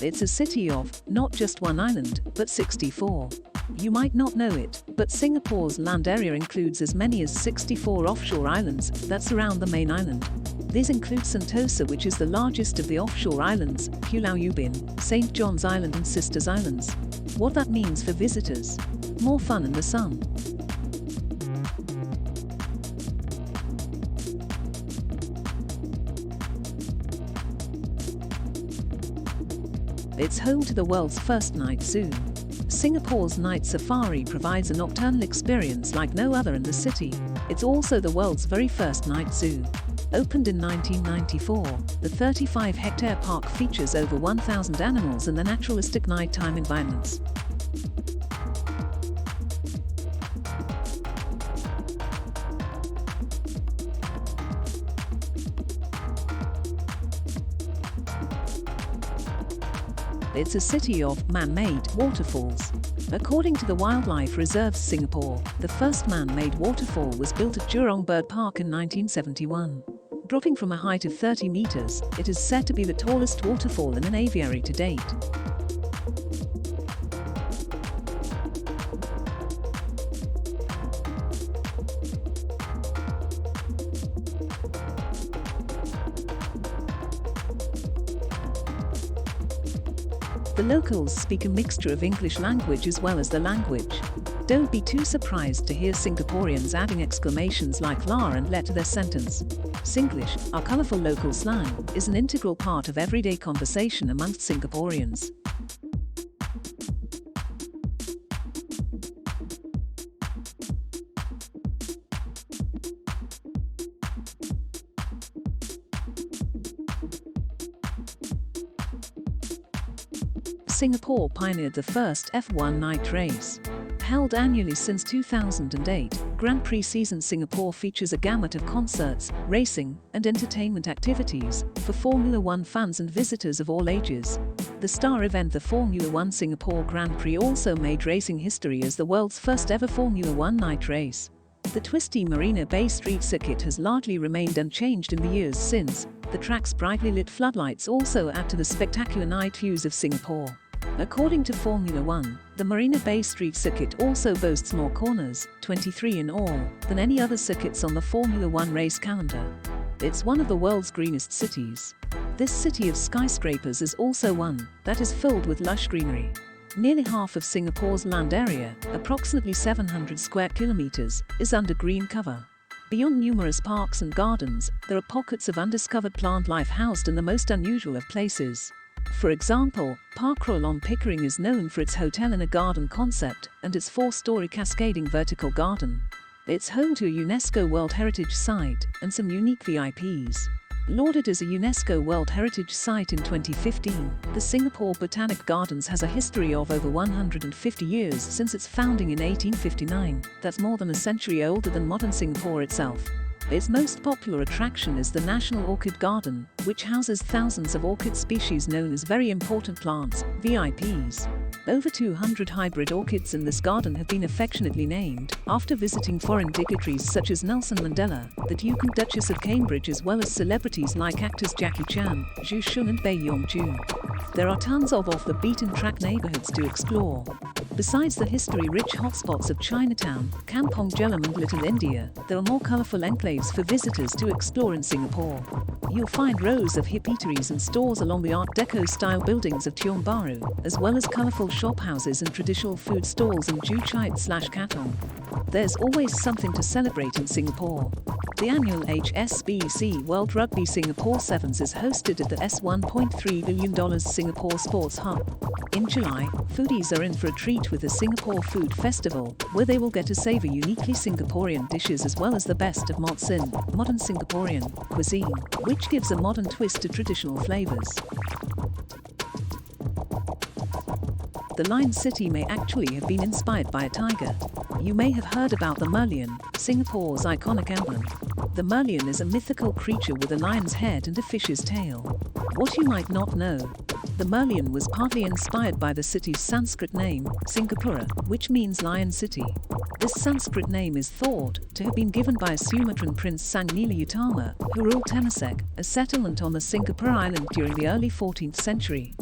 It's a city of not just one island, but 64. You might not know it, but Singapore's land area includes as many as 64 offshore islands that surround the main island. These include Sentosa, which is the largest of the offshore islands, Pulau Ubin, St. John's Island and Sisters Islands. What that means for visitors? More fun in the sun. It's home to the world's first night zoo. Singapore's night safari provides a nocturnal experience like no other in the city. It's also the world's very first night zoo. Opened in 1994, the 35-hectare park features over 1,000 animals in the naturalistic nighttime environments. It's a city of man-made waterfalls. According to the Wildlife Reserve Singapore, the first man-made waterfall was built at Jurong Bird Park in 1971. Dropping from a height of 30 meters, it is said to be the tallest waterfall in an aviary to date. The locals speak a mixture of English language as well as the language. Don't be too surprised to hear Singaporeans adding exclamations like la and let to their sentence. Singlish, our colourful local slang, is an integral part of everyday conversation amongst Singaporeans. Singapore pioneered the first F1 night race. Held annually since 2008, Grand Prix season Singapore features a gamut of concerts, racing, and entertainment activities for Formula One fans and visitors of all ages. The star event, the Formula One Singapore Grand Prix, also made racing history as the world's first ever Formula One night race. The twisty Marina Bay Street circuit has largely remained unchanged in the years since. The track's brightly lit floodlights also add to the spectacular night views of Singapore. According to Formula One, the Marina Bay Street circuit also boasts more corners, 23 in all, than any other circuits on the Formula One race calendar. It's one of the world's greenest cities. This city of skyscrapers is also one that is filled with lush greenery. Nearly half of Singapore's land area, approximately 700 square kilometers, is under green cover. Beyond numerous parks and gardens, there are pockets of undiscovered plant life housed in the most unusual of places. For example, Park Royal on Pickering is known for its hotel in a garden concept and its 4-story cascading vertical garden. It's home to a UNESCO World Heritage Site and some unique VIPs. Lauded as a UNESCO World Heritage Site in 2015, the Singapore Botanic Gardens has a history of over 150 years since its founding in 1859. That's more than a century older than modern Singapore itself. Its most popular attraction is the National Orchid Garden, which houses thousands of orchid species known as very important plants, VIPs. Over 200 hybrid orchids in this garden have been affectionately named after visiting foreign dignitaries such as Nelson Mandela, the Duke and Duchess of Cambridge, as well as celebrities like actors Jackie Chan, Zhu Xun and Bae Yong-joon. There are tons of off-the-beaten-track neighborhoods to explore. Besides the history-rich hotspots of Chinatown, Kampong Glam and Little India, there are more colorful enclaves for visitors to explore in Singapore. You'll find rows of hip eateries and stores along the Art Deco-style buildings of Tiong Bahru, as well as colorful shophouses and traditional food stalls in Joo Chiat/Katong. There's always something to celebrate in Singapore. The annual HSBC World Rugby Singapore Sevens is hosted at the $1.3 billion Singapore Sports Hub. In July, foodies are in for a treat with the Singapore Food Festival, where they will get to savor uniquely Singaporean dishes as well as the best of modern Singaporean cuisine, which gives a modern twist to traditional flavors. The Lion City may actually have been inspired by a tiger. You may have heard about the merlion, Singapore's iconic emblem. The merlion is a mythical creature with a lion's head and a fish's tail. What you might not know: the merlion was partly inspired by the city's Sanskrit name, Singapura, which means Lion City. This Sanskrit name is thought to have been given by a Sumatran prince Sangnila Utama, who ruled Temasek, a settlement on the Singapore island during the early 14th century.